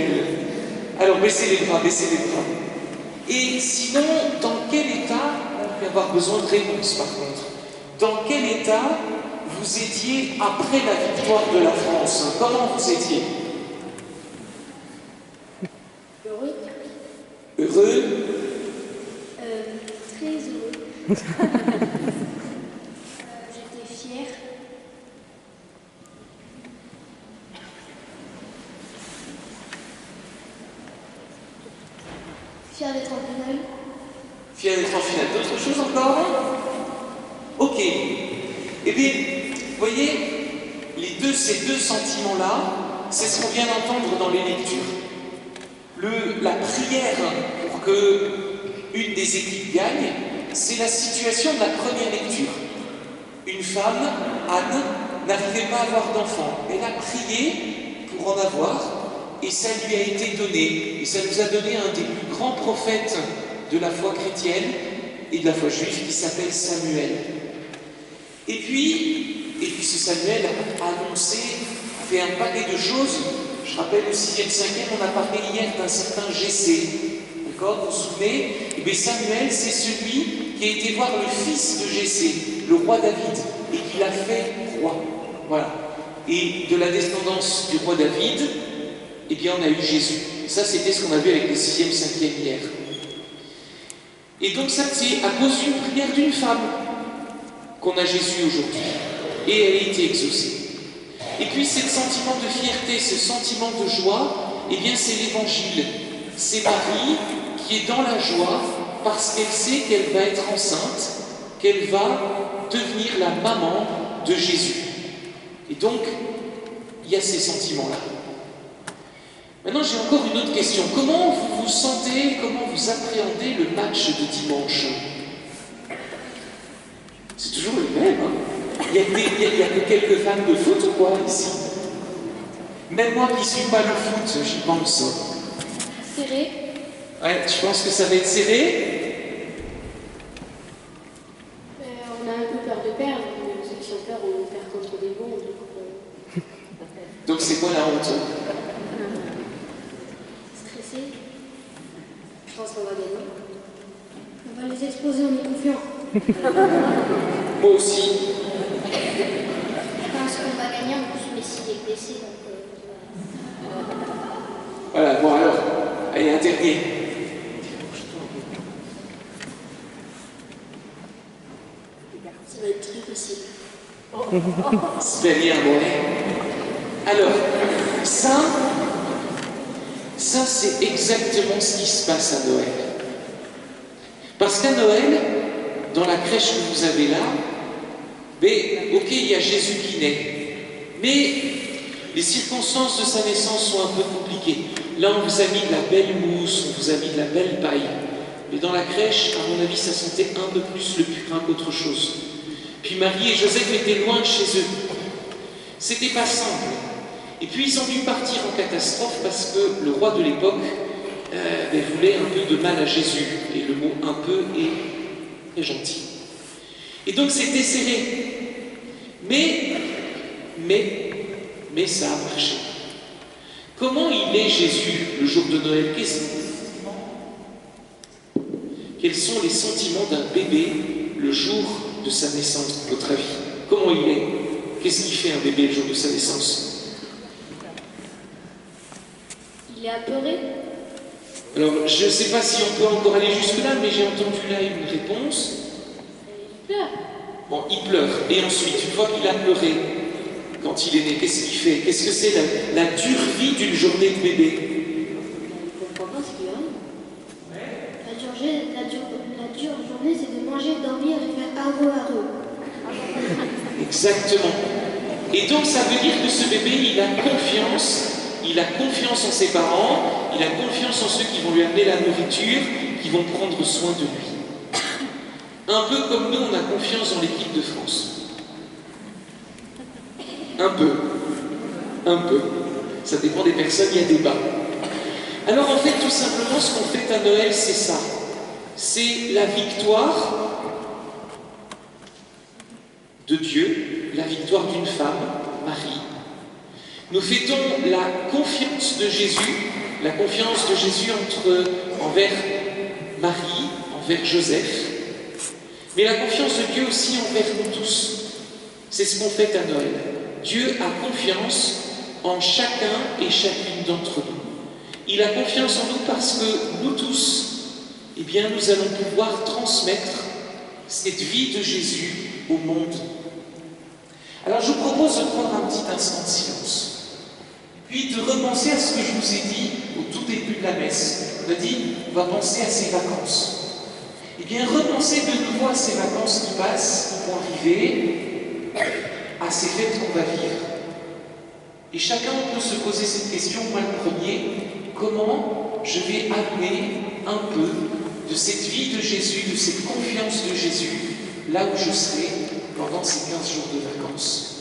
nickel. Alors, baissez les bras, baissez les bras. Et sinon, dans quel état, on va avoir besoin de réponse par contre, dans quel état vous étiez après la victoire de la France? Comment vous étiez? Heureux. Heureux? Très heureux. J'étais fière. Fière d'être en finale. Fier d'être en finale. D'autres choses encore? Ok. Eh bien, vous voyez, ces deux sentiments-là, c'est ce qu'on vient d'entendre dans les lectures. La prière pour que une des équipes gagne, c'est la situation de la première lecture. Une femme, Anne, n'arrivait pas à avoir d'enfant. Elle a prié pour en avoir, et ça lui a été donné. Et ça nous a donné un des plus grands prophètes de la foi chrétienne et de la foi juive qui s'appelle Samuel. Et puis ce Samuel a annoncé, a fait un paquet de choses. Je rappelle au 6e, 5e, on a parlé hier d'un certain Jessé. D'accord, vous vous souvenez? Et bien Samuel, c'est celui qui a été voir le fils de Jessé, le roi David, et qui l'a fait roi. Voilà. Et de la descendance du roi David, eh bien on a eu Jésus. Ça, c'était ce qu'on a vu avec les 6e, 5e hier. Et donc ça, c'est à cause d'une prière d'une femme qu'on a Jésus aujourd'hui. Et elle a été exaucée. Et puis, ce sentiment de fierté, ce sentiment de joie, eh bien, c'est l'Évangile. C'est Marie qui est dans la joie parce qu'elle sait qu'elle va être enceinte, qu'elle va devenir la maman de Jésus. Et donc, il y a ces sentiments-là. Maintenant, j'ai encore une autre question. Comment vous vous sentez, comment vous appréhendez le match de dimanche? C'est toujours le même, hein? Il y a que quelques fans de foot ou quoi, ici? Même moi qui ne suis pas le foot, j'y pense. Serré. Ouais, tu penses que ça va être serré? On a un peu peur de perdre, mais ceux qui ont peur, on perd contre des bons. Donc c'est quoi la honte? Stressé. Je pense qu'on va gagner. On va les exploser, on est confiants. Moi aussi. Je pense qu'on va gagner, en plus Messi est blessé, donc... Voilà, bon alors, allez, un dernier. Ça va être très facile. C'est-à-dire, bon, alors, ça c'est exactement ce qui se passe à Noël. Parce qu'à Noël, dans la crèche que vous avez là, mais ok, il y a Jésus qui naît, mais les circonstances de sa naissance sont un peu compliquées. Là, on vous a mis de la belle mousse, on vous a mis de la belle paille. Mais dans la crèche, à mon avis, ça sentait un peu plus le purin qu'autre chose. Puis Marie et Joseph étaient loin de chez eux. C'était pas simple. Et puis ils ont dû partir en catastrophe parce que le roi de l'époque voulait un peu de mal à Jésus. Et le mot un peu est gentil. Et donc c'était serré. Mais ça a marché. Comment il est Jésus le jour de Noël? Quels sont les sentiments d'un bébé le jour de sa naissance, à votre avis? Comment il est? Qu'est-ce qu'il fait un bébé le jour de sa naissance? Il est apeuré. Alors, je ne sais pas si on peut encore aller jusque-là, mais j'ai entendu là une réponse. Il pleure. Bon, il pleure. Et ensuite, une fois qu'il a pleuré, quand il est né, qu'est-ce qu'il fait? Qu'est-ce que c'est la dure vie d'une journée de bébé? Il ne comprend pas ce qu'il y a. La dure journée, c'est de manger, de dormir et faire areux. Exactement. Et donc, ça veut dire que ce bébé, il a confiance en ses parents, il a confiance en ceux qui vont lui amener la nourriture, qui vont prendre soin de lui. Un peu comme nous, on a confiance dans l'équipe de France. Un peu. Ça dépend des personnes, il y a débat. Alors en fait, tout simplement, ce qu'on fait à Noël, c'est ça. C'est la victoire de Dieu, la victoire d'une femme, Marie. Nous fêtons la confiance de Jésus la confiance de Jésus envers Marie, envers Joseph, mais la confiance de Dieu aussi envers nous tous. C'est ce qu'on fait à Noël. Dieu a confiance en chacun et chacune d'entre nous. Il a confiance en nous parce que nous tous, eh bien, nous allons pouvoir transmettre cette vie de Jésus au monde. Alors je vous propose de prendre un petit instant de silence, puis de repenser à ce que je vous ai dit au tout début de la messe. On a dit, on va penser à ces vacances. Eh bien, repensez de nouveau à ces vacances qui passent, qui vont arriver, à ces fêtes qu'on va vivre. Et chacun peut se poser cette question, moi le premier, comment je vais amener un peu de cette vie de Jésus, de cette confiance de Jésus, là où je serai pendant ces 15 jours de vacances.